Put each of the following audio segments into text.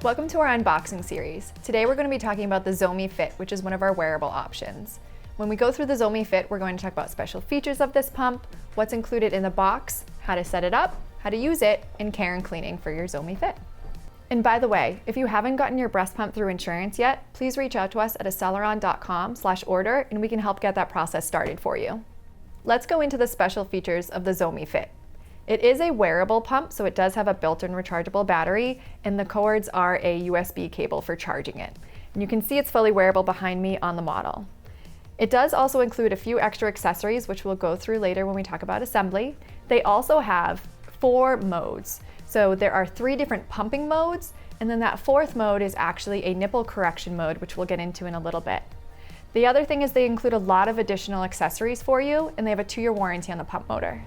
Welcome to our unboxing series. Today we're going to be talking about the Zomee Fit, which is one of our wearable options. When we go through the Zomee Fit, we're going to talk about special features of this pump, what's included in the box, how to set it up, how to use it, and care and cleaning for your Zomee Fit. And by the way, if you haven't gotten your breast pump through insurance yet, please reach out to us at aceleron.com/order and we can help get that process started for you. Let's go into the special features of the Zomee Fit. It is a wearable pump, so it does have a built-in rechargeable battery, and the cords are a USB cable for charging it. And you can see it's fully wearable behind me on the model. It does also include a few extra accessories, which we'll go through later when we talk about assembly. They also have 4 modes. So there are 3 different pumping modes, and then that 4th mode is actually a nipple correction mode, which we'll get into in a little bit. The other thing is they include a lot of additional accessories for you, and they have a 2-year warranty on the pump motor.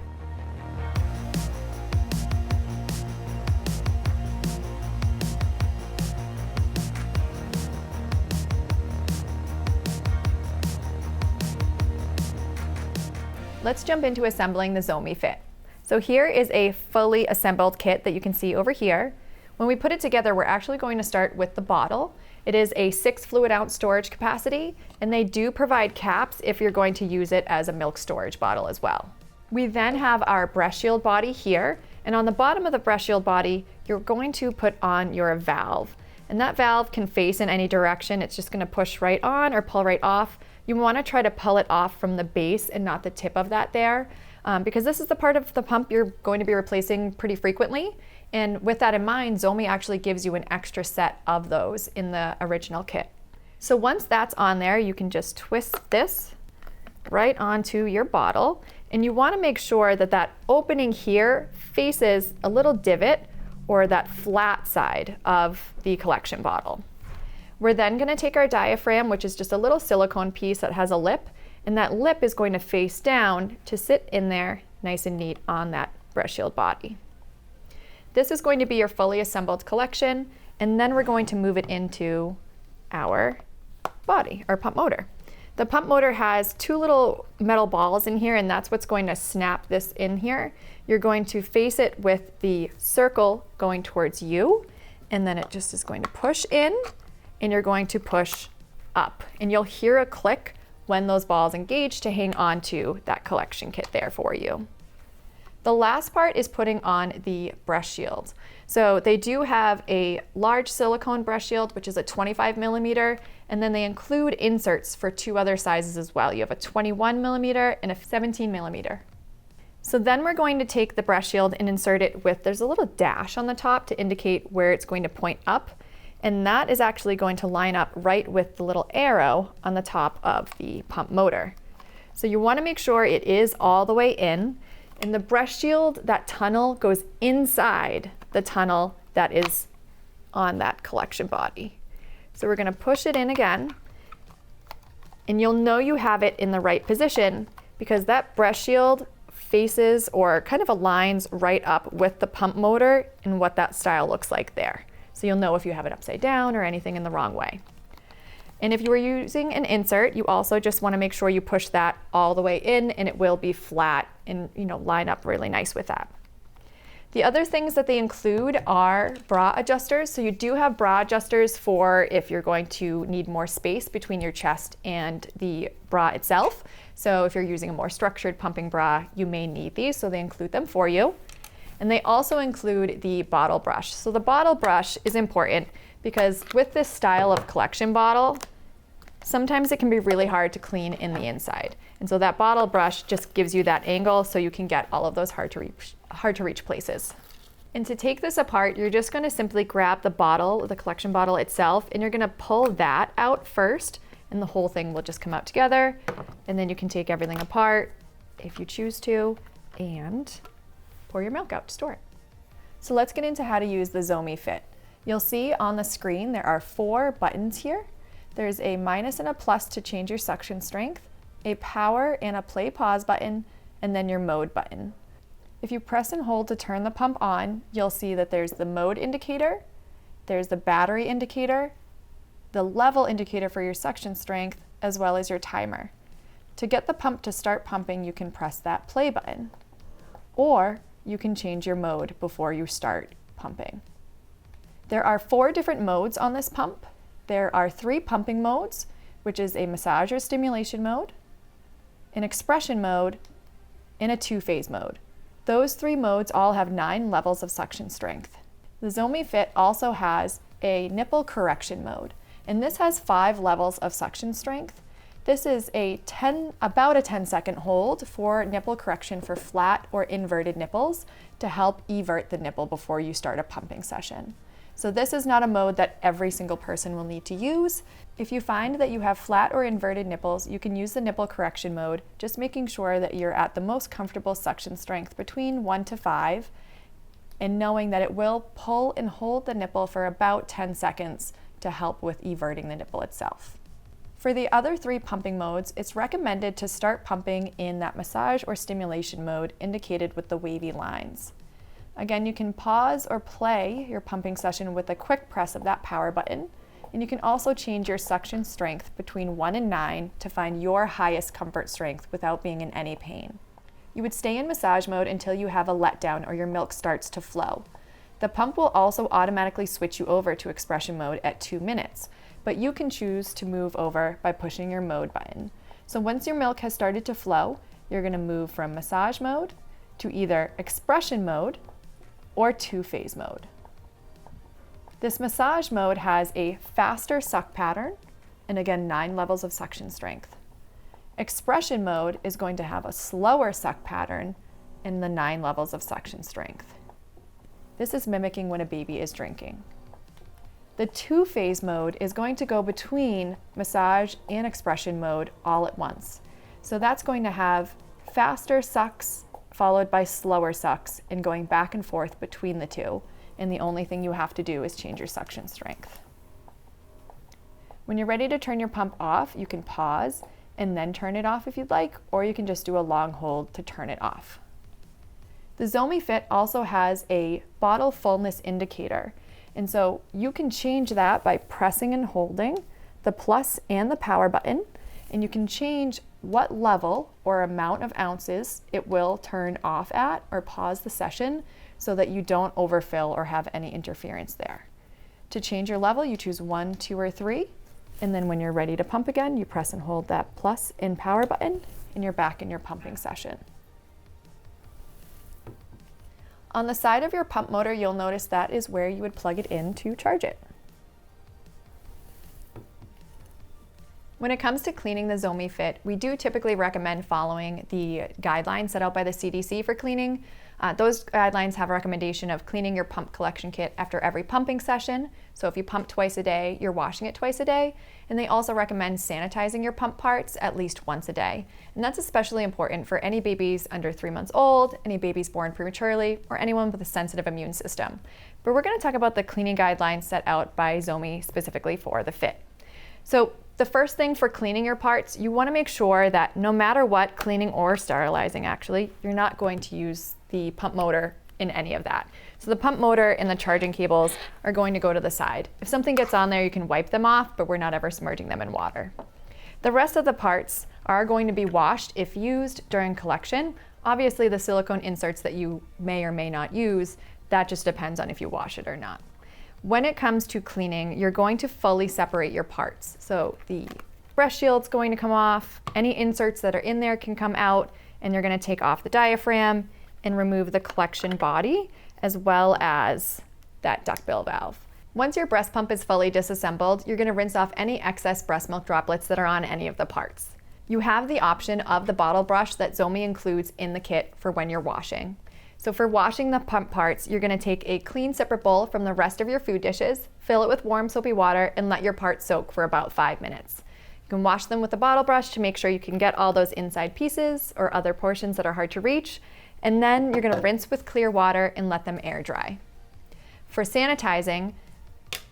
Let's jump into assembling the Zomee Fit. So here is a fully assembled kit that you can see over here. When we put it together, we're actually going to start with the bottle. It is a 6 fluid ounce storage capacity, and they do provide caps if you're going to use it as a milk storage bottle as well. We then have our breast shield body here, and on the bottom of the breast shield body, you're going to put on your valve. And that valve can face in any direction. It's just going to push right on or pull right off. You want to try to pull it off from the base and not the tip of that there, because this is the part of the pump you're going to be replacing pretty frequently. And with that in mind, Zomee actually gives you an extra set of those in the original kit. So once that's on there, you can just twist this right onto your bottle. And you want to make sure that that opening here faces a little divot or that flat side of the collection bottle. We're then going to take our diaphragm, which is just a little silicone piece that has a lip, and that lip is going to face down to sit in there nice and neat on that breast shield body. This is going to be your fully assembled collection, and then we're going to move it into our body, our pump motor. The pump motor has 2 little metal balls in here, and that's what's going to snap this in here. You're going to face it with the circle going towards you, and then it just is going to push in, and you're going to push up. And you'll hear a click when those balls engage to hang on to that collection kit there for you. The last part is putting on the breast shield. So they do have a large silicone breast shield, which is a 25 millimeter, and then they include inserts for 2 other sizes as well. You have a 21 millimeter and a 17 millimeter. So then we're going to take the breast shield and insert it with, there's a little dash on the top to indicate where it's going to point up. And that is actually going to line up right with the little arrow on the top of the pump motor. So you want to make sure it is all the way in. And the breast shield, that tunnel goes inside the tunnel that is on that collection body. So we're going to push it in again. And you'll know you have it in the right position because that breast shield faces or kind of aligns right up with the pump motor and what that style looks like there. So you'll know if you have it upside down or anything in the wrong way. And if you were using an insert, you also just want to make sure you push that all the way in and it will be flat and line up really nice with that. The other things that they include are bra adjusters. So you do have bra adjusters for if you're going to need more space between your chest and the bra itself. So if you're using a more structured pumping bra, you may need these, so they include them for you. And they also include the bottle brush. So the bottle brush is important because with this style of collection bottle, sometimes it can be really hard to clean in the inside. And so that bottle brush just gives you that angle so you can get all of those hard to reach places. And to take this apart, you're just going to simply grab the bottle, the collection bottle itself, and you're going to pull that out first, and the whole thing will just come out together. And then you can take everything apart if you choose to, and pour your milk out to store it. So let's get into how to use the Zomee Fit. You'll see on the screen there are 4 buttons here. There's a minus and a plus to change your suction strength, a power and a play pause button, and then your mode button. If you press and hold to turn the pump on, you'll see that there's the mode indicator, there's the battery indicator, the level indicator for your suction strength, as well as your timer. To get the pump to start pumping, you can press that play button, or you can change your mode before you start pumping. There are 4 different modes on this pump. There are 3 pumping modes, which is a massage or stimulation mode, an expression mode, and a 2-phase mode. Those 3 modes all have 9 levels of suction strength. The Zomee Fit also has a nipple correction mode, and this has 5 levels of suction strength. This is about a 10-second hold for nipple correction for flat or inverted nipples to help evert the nipple before you start a pumping session. So this is not a mode that every single person will need to use. If you find that you have flat or inverted nipples, you can use the nipple correction mode, just making sure that you're at the most comfortable suction strength between 1 to 5, and knowing that it will pull and hold the nipple for about 10 seconds to help with everting the nipple itself. For the other 3 pumping modes, it's recommended to start pumping in that massage or stimulation mode indicated with the wavy lines. Again, you can pause or play your pumping session with a quick press of that power button, and you can also change your suction strength between 1 and 9 to find your highest comfort strength without being in any pain. You would stay in massage mode until you have a letdown or your milk starts to flow. The pump will also automatically switch you over to expression mode at 2 minutes, but you can choose to move over by pushing your mode button. So once your milk has started to flow, you're going to move from massage mode to either expression mode or 2-phase mode. This massage mode has a faster suck pattern and again 9 levels of suction strength. Expression mode is going to have a slower suck pattern and the 9 levels of suction strength. This is mimicking when a baby is drinking. The 2-phase mode is going to go between massage and expression mode all at once. So that's going to have faster sucks followed by slower sucks and going back and forth between the 2. And the only thing you have to do is change your suction strength. When you're ready to turn your pump off, you can pause and then turn it off if you'd like, or you can just do a long hold to turn it off. The Zomee Fit also has a bottle fullness indicator. And so you can change that by pressing and holding the plus and the power button, and you can change what level or amount of ounces it will turn off at or pause the session so that you don't overfill or have any interference there. To change your level, you choose 1, 2, or 3, and then when you're ready to pump again, you press and hold that plus and power button, and you're back in your pumping session. On the side of your pump motor, you'll notice that is where you would plug it in to charge it. When it comes to cleaning the Zomee Fit, we do typically recommend following the guidelines set out by the CDC for cleaning. Those guidelines have a recommendation of cleaning your pump collection kit after every pumping session. So if you pump twice a day, you're washing it twice a day. And they also recommend sanitizing your pump parts at least once a day. And that's especially important for any babies under 3 months old, any babies born prematurely, or anyone with a sensitive immune system. But we're going to talk about the cleaning guidelines set out by Zomee specifically for the Fit. So the first thing for cleaning your parts, you want to make sure that no matter what, cleaning or sterilizing actually, you're not going to use the pump motor in any of that. So the pump motor and the charging cables are going to go to the side. If something gets on there, you can wipe them off, but we're not ever submerging them in water. The rest of the parts are going to be washed if used during collection. Obviously, the silicone inserts that you may or may not use, that just depends on if you wash it or not. When it comes to cleaning, you're going to fully separate your parts. So the breast shield's going to come off, any inserts that are in there can come out, and you're going to take off the diaphragm and remove the collection body as well as that duckbill valve. Once your breast pump is fully disassembled, you're going to rinse off any excess breast milk droplets that are on any of the parts. You have the option of the bottle brush that Zomee includes in the kit for when you're washing. So for washing the pump parts, you're going to take a clean separate bowl from the rest of your food dishes, fill it with warm soapy water, and let your parts soak for about 5 minutes. You can wash them with a bottle brush to make sure you can get all those inside pieces or other portions that are hard to reach, and then you're going to rinse with clear water and let them air dry. For sanitizing,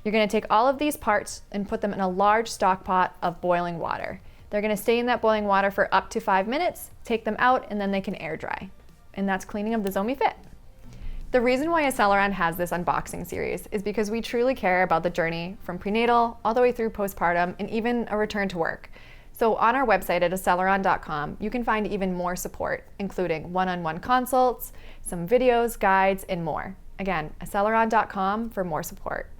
you're going to take all of these parts and put them in a large stock pot of boiling water. They're going to stay in that boiling water for up to 5 minutes, take them out, and then they can air dry. And that's cleaning of the Zomee Fit. The reason why Acceleron has this unboxing series is because we truly care about the journey from prenatal all the way through postpartum and even a return to work. So on our website at acceleron.com, you can find even more support, including one-on-one consults, some videos, guides, and more. Again, acceleron.com for more support.